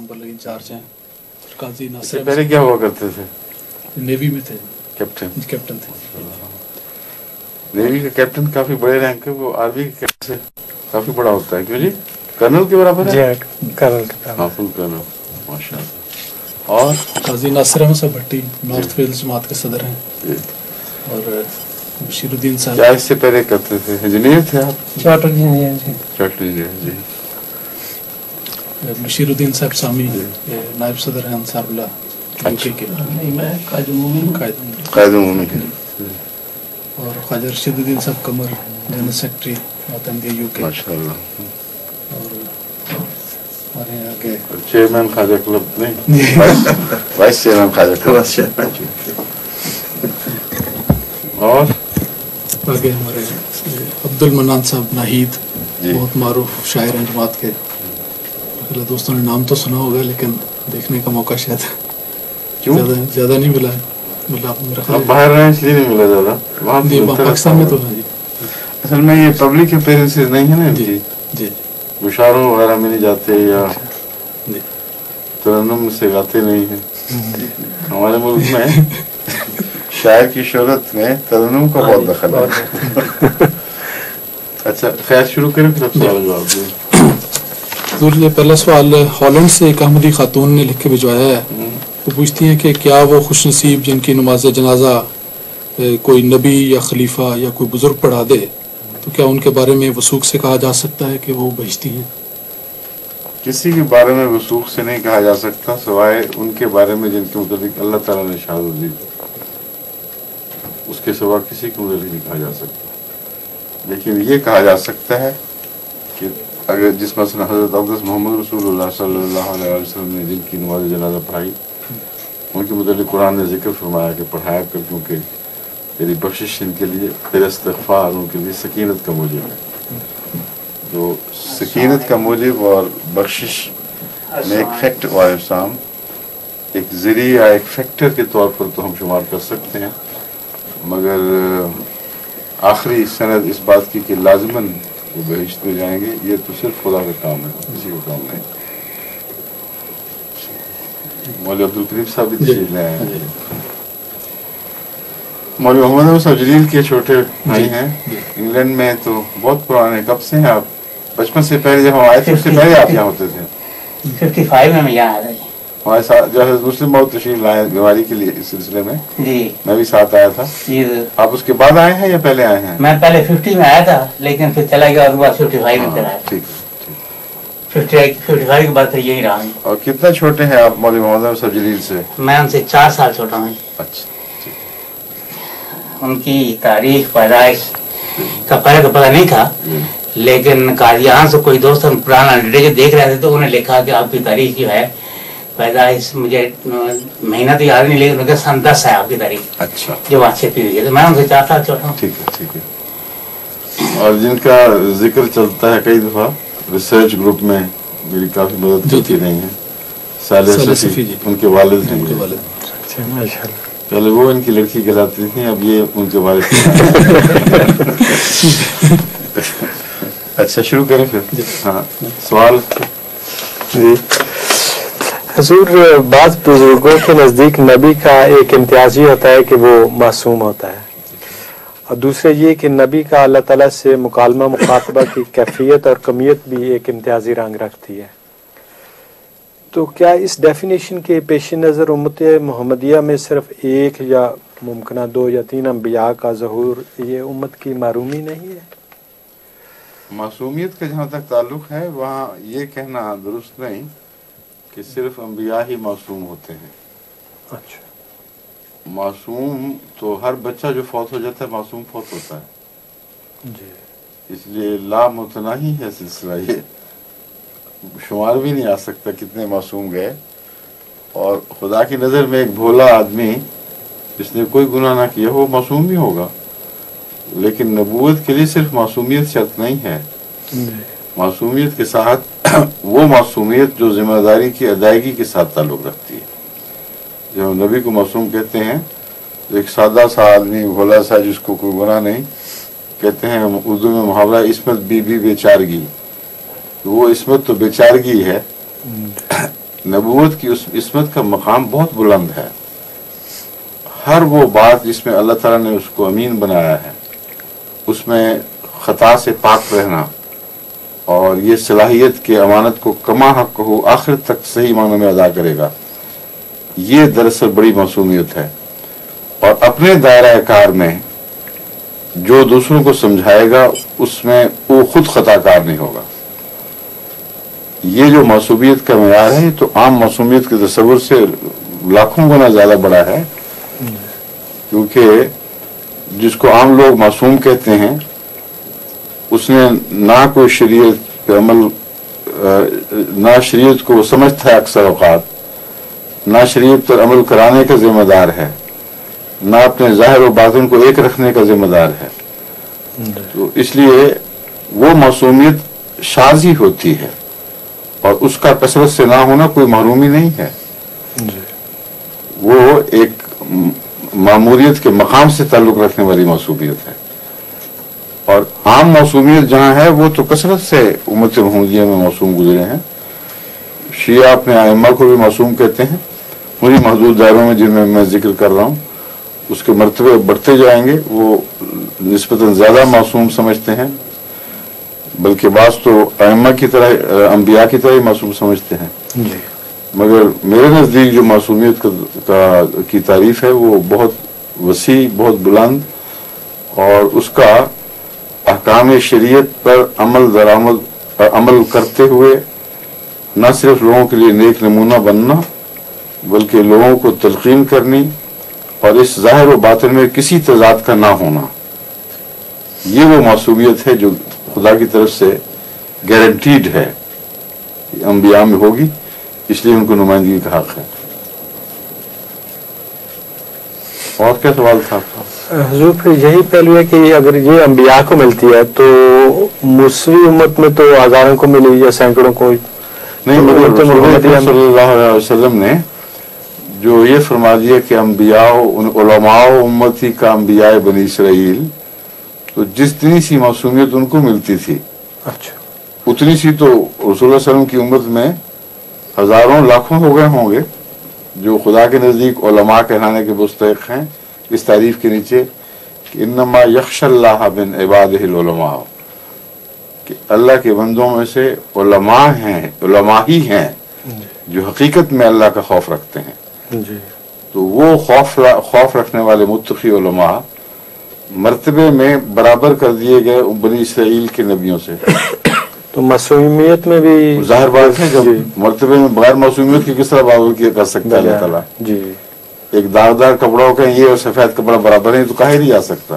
Number लगे in charge हैं। काजी नासिर पहले क्या हुआ करते थे? नेवी में थे, कैप्टन थे। नेवी का कैप्टन काफी बड़े रैंक है, वो आर्मी के कैप्टन से काफी बड़ा होता है, क्यों जी? कर्नल के बराबर है? जी कर्नल के बराबर। हाँ, फुल कर्नल, माशाल्लाह। और काजी नासिर अहमद भट्टी नॉर्थ वेल्स जमात के सदर हैं। और बशीरुद्दीन साहब क्या इससे पहले करते थे? इंजीनियर थे आप? चार्टर्ड इंजीनियर जी। चार्टर्ड इंजीनियर जी। बशीरुद्दीन साहब सामी नायब सदर हैं अंसारुल्लाह यूके के। कायदे-उमूमी के। और ख्वाजा रशीदुद्दीन साहब कमर जनरल सेक्रेटरी मातंगे यूके। माशाल्लाह। और हमारे आगे चेयरमैन ख्वाजा क्लब नहीं, वाइस चेयरमैन ख्वाजा क्लब। और आगे हमारे अब्दुल मन्नान साहब नाहिद, बहुत मारूफ शायर हैं जमात के। पहले दोस्तों ने नाम तो सुना होगा, लेकिन देखने का मौका शायद ज़्यादा नहीं मिला। आप बाहर रहे इसलिए नहीं मिला ज़्यादा, वहाँ पाकिस्तान में तो है जी। असल में ये पब्लिक अपीयरेंसेस नहीं है ना इनकी, जी मुशारों वगैरह में नहीं जाते या तरन्नुम से गाते नहीं है। हमारे मुल्क में शायर की शोहरत में तरन्नुम का बहुत दखल है। अच्छा खैर, शुरू करें फिर सवाल जवाब दें। ये पहला सवाल हॉलैंड से एक अहमदी खातून ने लिख के भिजवाया है। वो पूछती हैं कि क्या वो खुशनसीब जिनकी नमाज जनाजा कोई नबी या खलीफा या कोई बुजुर्ग पढ़ा दे, तो क्या उनके बारे में वसूख से कहा जा सकता है कि वो बहिश्ती हैं? किसी के बारे में वसूख से नहीं कहा जा सकता, सिवाय उनके बारे में जिनके मुताबिक अल्लाह ताला ने शहादत दी, उसके सिवा किसी के मुताबिक नहीं कहा जा सकता। लेकिन ये कहा जा सकता है कि अगर जिस मसलन हज़रत अक़दस मोहम्मद रसूलुल्लाह सल्लल्लाहु अलैहि वसल्लम ने जिनकी नमाज जनाजा पढ़ाई, उनके मुताबिक कुरान ने जिक्र फरमाया कि पढ़ाया कर, क्योंकि तेरी बख्शिश इनके लिए, तेरा इस्तिग़फ़ार उनके लिए सकीनत का मूजिब है। तो सकीनत का मूजिब और बख्शिश में एक फैक्ट और इंसान एक ज़रिया, एक फैक्टर के तौर पर तो हम शुमार कर सकते हैं, मगर आखिरी सनद इस बात की कि लाज़िमन वो बहिश्त में जाएंगे, ये तो सिर्फ खुदा का काम है, किसी का काम नहीं। मौलवी अब्दुल करीम साहब भी तशरीफ ले आए हैं। मौलवी मोहम्मद साहब जलील के छोटे भाई हैं इंग्लैंड में, तो बहुत पुराने। कब से हैं आप? बचपन से पहले जब हम आए थे उससे पहले आप यहाँ होते थे? 55 में मैं यहाँ आया था हमारे साथ जब मुस्लिम बहुत तशरीफ लाए बीमारी के लिए, इस सिलसिले में जी, मैं भी साथ आया था जी। आप उसके बाद आए हैं या पहले आए हैं? मैं पहले 50 में आया था, लेकिन फिर चला गया और बाद 55 में चला आया। ठीक, 55 के बाद फिर यही रहा। और कितना छोटे हैं आप मौलवी मोहम्मद साहब जलील से? मैं उनसे 4 साल छोटा हूँ। अच्छा। उनकी तारीख पैदाइश का पहले तो पता नहीं था, लेकिन कादियान से कोई दोस्त हम पुराना लिटरेचर देख रहे थे, तो उन्होंने लिखा कि आपकी तारीख जो है पैदाइश, मुझे महीना तो याद नहीं, लेकिन उनके सन 10 है आपकी तारीख। अच्छा। जो वहाँ छपी हुई है, तो मैं उनसे 4 साल छोटा हूँ। ठीक है, ठीक है। और जिनका जिक्र चलता है कई दफ़ा रिसर्च ग्रुप में, मेरी काफ़ी मदद करती रही हैं, सालिह सफ़ी जी, उनके वालिद हैं। अच्छा, माशाअल्लाह। पहले वो इनकी लड़की कहलाती थी, अब ये उनके वालिद। अच्छा, शुरू करें फिर। हाँ, सवाल जी। हुजूर, बाज़ बुजुर्गों के नज़दीक नबी का एक इम्तियाज़ ये होता है कि वो मासूम होता है, और दूसरे ये कि नबी का अल्लाह ताला से मुकालमा मुखातबा की कैफियत और कमियत भी एक इम्तियाजी रंग रखती है। तो क्या इस डेफिनेशन के पेश नज़र उम्मत मोहम्मदिया में सिर्फ एक या मुमकिन 2 या 3 अम्बिया का ज़हूर ये उम्मत की मारूमी नहीं है? मासूमियत का जहाँ तक ताल्लुक़ है, वहाँ ये कहना दुरुस्त नहीं कि सिर्फ अम्बिया ही मासूम होते हैं। अच्छा। मासूम तो हर बच्चा जो फौत हो जाता है मासूम फौत होता है जी, इसलिए लामुतनाही है सिलसिला, ये शुमार भी नहीं आ सकता कितने मासूम गए। और खुदा की नज़र में एक भोला आदमी जिसने कोई गुनाह ना किया वो मासूम भी होगा, लेकिन नबूवत के लिए सिर्फ मासूमियत शर्त नहीं है। मासूमियत के साथ वो मासूमियत जो जिम्मेदारी की अदायगी के साथ ताल्लुक़ रखती है। जब नबी को मासूम कहते हैं, एक सादा सा आदमी भोला सा जिसको कोई गुनाह नहीं, कहते हैं उर्दू में मुहावरा इस्मत बीबी बेचारगी, तो वो इस्मत तो बेचारगी है, नबूवत की उस इसमत का मकाम बहुत बुलंद है। हर वो बात जिसमें अल्लाह ताला ने उसको अमीन बनाया है, उसमें ख़ता से पाक रहना और ये सलाहियत के अमानत को कमा हक हो आखिर तक सही मानों में अदा करेगा, ये दरअसल बड़ी मासूमियत है। और अपने दायरा कार में जो दूसरों को समझाएगा उसमें वो खुद खताकार नहीं होगा। ये जो मासूमियत का मेयार है, तो आम मासूमियत के तस्वुर से लाखों गुना ज़्यादा बड़ा है, क्योंकि जिसको आम लोग मासूम कहते हैं उसने ना कोई शरीयत पे अमल, ना शरीयत को समझता है अक्सर औकात, ना शरीयत पर अमल कराने का जिम्मेदार है, ना अपने ज़ाहिर और बातिन को एक रखने का जिम्मेदार है। तो इसलिए वो मासूमियत शाज़ी होती है और उसका कसरत से ना होना कोई महरूमी नहीं है। वो एक मामूरियत के मकाम से ताल्लुक़ रखने वाली मासूमियत है। और आम मासूमियत जहाँ है वो तो कसरत से उम्मत मुहम्मदिया में मासूम गुजरे हैं। शिया अपने आइम्मा को भी मासूम कहते हैं। उन्हीं महदूद दायरों में जिनमें मैं जिक्र कर रहा हूँ, उसके मर्तबे बढ़ते जाएंगे, वो निस्बतन ज़्यादा मासूम समझते हैं, बल्कि बास तो आइम्मा की तरह, अंबिया की तरह ही मासूम समझते हैं। मगर मेरे नज़दीक जो मासूमियत की तारीफ है वो बहुत वसी, बहुत बुलंद, और उसका अहकाम शरीयत पर अमल करते हुए न सिर्फ लोगों के लिए नेक नमूना बनना, बल्कि लोगों को तलकीन करनी और इस ज़ाहिर व बातिन में किसी तज़ाद का ना होना, ये वो मासूमियत है जो खुदा की तरफ से गारंटीड है, अंबिया में होगी, इसलिए उनको नुमाइंदगी का हक है। और क्या सवाल था आपका? हुजूर, फिर यही पहलू है कि अगर ये अंबिया को मिलती है तो मुस्लिम उम्मत में तो हजारों को मिली या सैकड़ों को नहीं। सल्लल्लाहु अलैहि वसल्लम ने जो ये फरमा दिया कि अंबिया उलमाओ उम्मती का अंबिया बनी इसराइल, तो जितनी सी मासूमियत उनको मिलती थी, अच्छा, उतनी सी तो रसूलुल्लाह सल्लल्लाहु अलैहि वसल्लम की उम्मत में हजारों लाखों हो गए होंगे जो खुदा के नज़दीक उलमा कहलाने के मुस्तहिक हैं। इस तारीफ के नीचे कि इन्नमा यख्शल्लाह मिन इबादिहिल उलमा, कि अल्लाह के बंदों में से उलमा हैं, उलमा ही हैं जो हकीकत में अल्लाह का खौफ रखते हैं। तो वो खौफ रखने वाले मुत्तकी उलमा मर्तबे में बराबर कर दिए गए बनी इसराइल के नबियों से। तो मासूमियत में भी जाहिर बात है, जब मर्तबे में बगैर मासूमियत की किस तरह बाबू कर सकता है अल्लाह ताला? जी, एक दागदार कपड़ों का ये और सफेद कपड़ा बराबर है तो कहा ही नहीं जा सकता।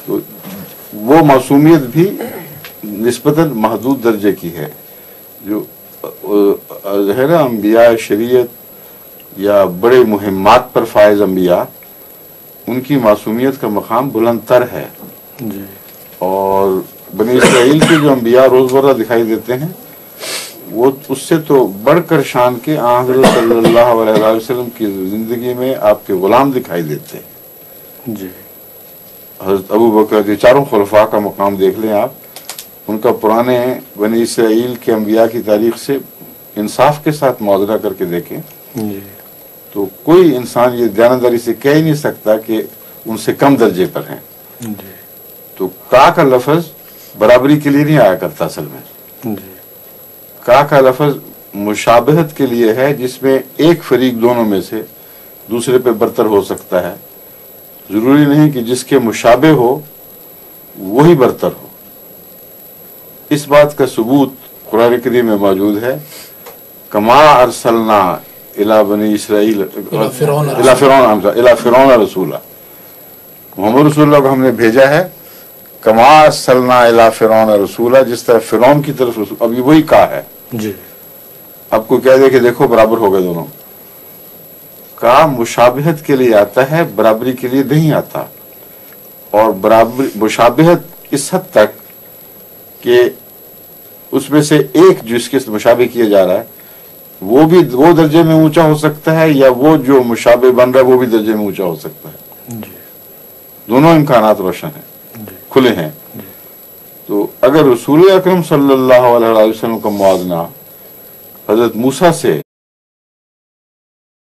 तो वो मासूमियत भी निस्बतन महदूद दर्जे की है। जो है ना अंबिया शरीयत या बड़े मुहिम्मात पर फायज अंबिया, उनकी मासूमियत का मकाम बुलंदतर है। जी। और बनी इसराइल के जो अंबिया रोज़मर्रा दिखाई देते हैं, वो उससे तो बढ़कर शान के हज़रत सल्लल्लाहु अलैहि वसल्लम की ज़िंदगी में आपके गुलाम दिखाई देते हैं। जी। हज़रत अबू बकर के चारों खुलफा का मकाम देख लें आप, उनका पुराने बनी इसराइल के अंबिया की तारीख से इंसाफ के साथ मुआवजा करके देखें जी। तो कोई इंसान ये दयानतदारी से कह ही नहीं सकता कि उनसे कम दर्जे पर हैं। जी। तो का लफ्ज़ बराबरी के लिए नहीं आया करता असल में। जी। का लफ्ज़ मुशाबहत के लिए है, जिसमें एक फरीक दोनों में से दूसरे पे बरतर हो सकता है। ज़रूरी नहीं कि जिसके मुशाबे हो वही बरतर हो। इस बात का सबूत कुरान करीम में मौजूद है, कमा अरसलना इला बनी इसराइल इला फिरौन रसूला, मोहम्मद रसूलुल्लाह को हमने भेजा है कमा अरसलना इला फिरौन रसूला, जिस तरह फिरौन की तरफ रसूल। अब ये वही कहा है जी। आपको कह दे कि देखो बराबर हो गए दोनों। का मुशाबहत के लिए आता है, बराबरी के लिए नहीं आता। और बराबरी मुशाबहत इस हद तक कि उसमें से एक जिसके मुशाबे किया जा रहा है वो भी वो दर्जे में ऊंचा हो सकता है, या वो जो मुशाबे बन रहा है वो भी दर्जे में ऊंचा हो सकता है। जी। दोनों इम्कानात रोशन हैं, खुले हैं। तो अगर रसूल अकरम सल्लल्लाहु अलैहि वसल्लम का मुआवजना हजरत मूसा से